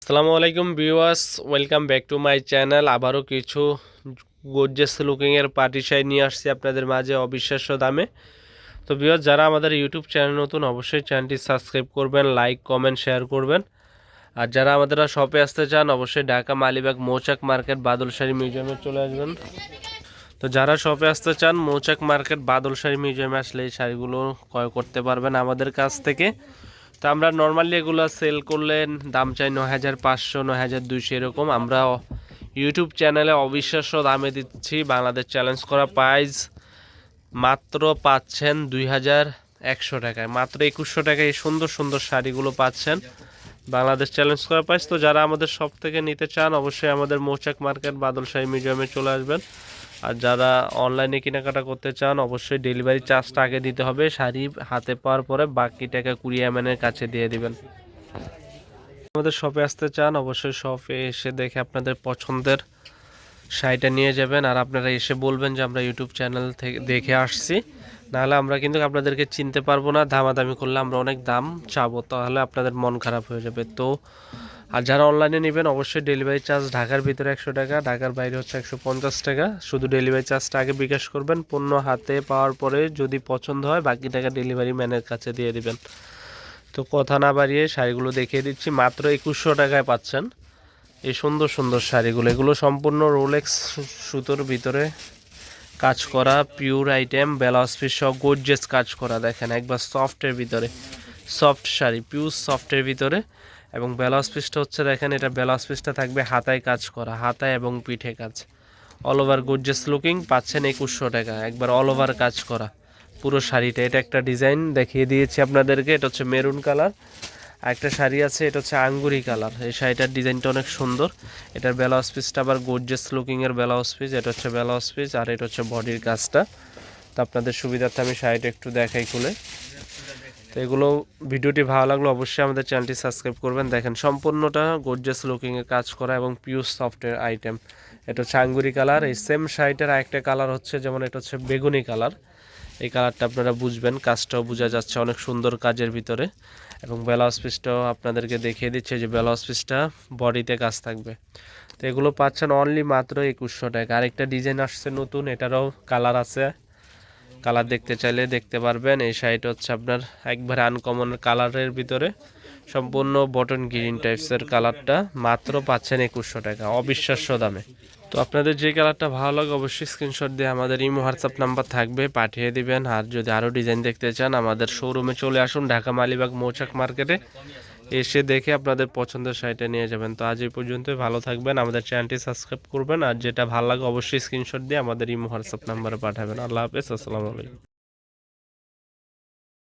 আসসালামু আলাইকুম viewers, welcome back to my channel. আবারও কিছু গর্জিয়াস লুকিংয়ের পার্টি শাড়ি নিয়ে আসছি আপনাদের মাঝে অবিশ্বাস্য দামে। তো ভিউয়ার্স, যারা আমাদের ইউটিউব চ্যানেল নতুন, অবশ্যই চ্যানেলটি সাবস্ক্রাইব করবেন, লাইক কমেন্ট শেয়ার করবেন। আর যারা আমাদের শপে আসতে চান, অবশ্যই ঢাকা মালিবাগ মৌচাক মার্কেট বাদল শাড়ি মিউজিয়ামে চলে আসবেন। তো যারা শপে আসতে চান, মৌচাক মার্কেট বাদল শাড়ি মিউজিয়ামে আসলে এই শাড়িগুলো ক্রয় করতে পারবেন আমাদের কাছ থেকে। তো আমরা নর্মালি এগুলো সেল করলে দাম চাই ৯,৫০০, ৯,২০০ এরকম। আমরা ইউটিউব চ্যানেলে অবিশ্বাস্য দামে দিচ্ছি। বাংলাদেশ চ্যালেঞ্জ করা প্রাইস মাত্র পাচ্ছেন ২,১০০ টাকায়, মাত্র ২১০০ টাকায় এই সুন্দর সুন্দর শাড়িগুলো পাচ্ছেন বাংলাদেশ চ্যালেঞ্জ করা প্রাইস। তো যারা আমাদের শপ থেকে নিতে চান, অবশ্যই আমাদের মৌচাক মার্কেট বাদল শাড়ি মিউজিয়ামে চলে আসবেন। আর যারা অনলাইনে কেনাকাটা করতে চান, অবশ্যই ডেলিভারি চার্জটা আগে দিতে হবে। শাড়ি হাতে পাওয়ার পরে বাকি টাকা কুরিয়ার ম্যানের কাছে দিয়ে দিবেন। আমাদের শপে আসতে চান, অবশ্যই শপে এসে দেখে আপনাদের পছন্দের শাড়িটা নিয়ে যাবেন। আর আপনারা এসে বলবেন যে আমরা ইউটিউব চ্যানেল থেকে দেখে আসছি, নাহলে আমরা কিন্তু আপনাদেরকে চিনতে পারবো না। দামাদামি করলে আমরা অনেক দাম চাবো, তাহলে আপনাদের মন খারাপ হয়ে যাবে। তো আর যারা অনলাইনে নেবেন, অবশ্যই ডেলিভারি চার্জ ঢাকার ভিতরে ১০০ টাকা, ঢাকার বাইরে হচ্ছে ১৫০ টাকা। শুধু ডেলিভারি চার্জটা আগে বিকাশ করবেন, পণ্য হাতে পাওয়ার পরে যদি পছন্দ হয় বাকি টাকা ডেলিভারি ম্যানের কাছে দিয়ে দিবেন। তো কথা না বাড়িয়ে শাড়িগুলো দেখিয়ে দিচ্ছি। মাত্র ২১০০ টাকায় পাচ্ছেন এই সুন্দর সুন্দর শাড়িগুলো। এগুলো সম্পূর্ণ রোলেক্স সুতোর ভিতরে কাজ করা পিওর আইটেম, ব্লাউজ পিস সব গর্জিয়াস কাজ করা। দেখেন একবার সফটের ভিতরে, সফট শাড়ি পিওর সফটের ভিতরে। এবং ব্লাউজ পিসটা হচ্ছে, দেখেন এটা ব্লাউজ পিসটা থাকবে হাতায় কাজ করা, হাতায় এবং পিঠে কাজ, অল ওভার গর্জিয়াস লুকিং। পাচ্ছেন ২১০০ টাকা, একবার অল ওভার কাজ করা পুরো শাড়িটা। এটা একটা ডিজাইন দেখিয়ে দিয়েছি আপনাদেরকে, এটা হচ্ছে মেরুন কালার। আর একটা শাড়ি আছে, এটা হচ্ছে আঙ্গুরি কালার। এই শাড়িটার ডিজাইনটা অনেক সুন্দর। এটার ব্লাউজ পিসটা আবার গর্জিয়াস লুকিংয়ের ব্লাউজ পিস। এটা হচ্ছে ব্লাউজ পিস, আর এটা হচ্ছে বডির কাজটা। তো আপনাদের সুবিধার্থে আমি শাড়িটা একটু দেখাই খুলে। তো এগুলো ভিডিওটি ভালো লাগলো অবশ্যই আমাদের চ্যানেলটি সাবস্ক্রাইব করবেন। দেখেন সম্পূর্ণটা গর্জিয়াস লুকিংয়ে কাজ করা এবং পিওর সফটের আইটেম। এটা হচ্ছে আঙ্গুরি কালার। এই সেম শাড়িটার আরেকটা কালার হচ্ছে, যেমন এটা হচ্ছে বেগুনি কালার। এই কালারটা আপনারা বুঝবেন, কাজটাও বোঝা যাচ্ছে অনেক সুন্দর কাজের ভিতরে। এবং ব্লাউজ পিসটাও আপনাদেরকে দেখিয়ে দিচ্ছে যে ব্লাউজ পিসটা বডিতে কাজ থাকবে। তো এগুলো পাচ্ছেন অনলি মাত্র ২১০০ টাকা। আরেকটা ডিজাইন আসছে নতুন, এটারও কালার আছে, কালার দেখতে চাইলে দেখতে পারবেন। এই শাড়িটা হচ্ছে আপনার একবার আনকমন কালারের ভিতরে, সম্পূর্ণ বটন গ্রিন টাইপসের কালারটা। মাত্র পাচ্ছেন ২১০০ টাকা, অবিশ্বাস্য দামে। তো আপনাদের যে কালারটা ভালো লাগে অবশ্যই স্ক্রিনশট দিয়ে আমাদের ইমো হোয়াটসঅ্যাপ নাম্বার থাকবে, পাঠিয়ে দিবেন। আর যদি আরও ডিজাইন দেখতে চান, আমাদের শোরুমে চলে আসুন ঢাকা মালিবাগ মৌচাক মার্কেটে, এসে দেখে আপনাদের পছন্দের শাড়িটা নিয়ে যাবেন। তো আজ এই পর্যন্তই, ভালো থাকবেন, আমাদের চ্যানেলটি সাবস্ক্রাইব করবেন। আর যেটা ভালো লাগে অবশ্যই স্ক্রিনশট দিয়ে আমাদের ইমো হোয়াটসঅ্যাপ নাম্বারে পাঠাবেন। আল্লাহ হাফেজ, আসসালামু আলাইকুম।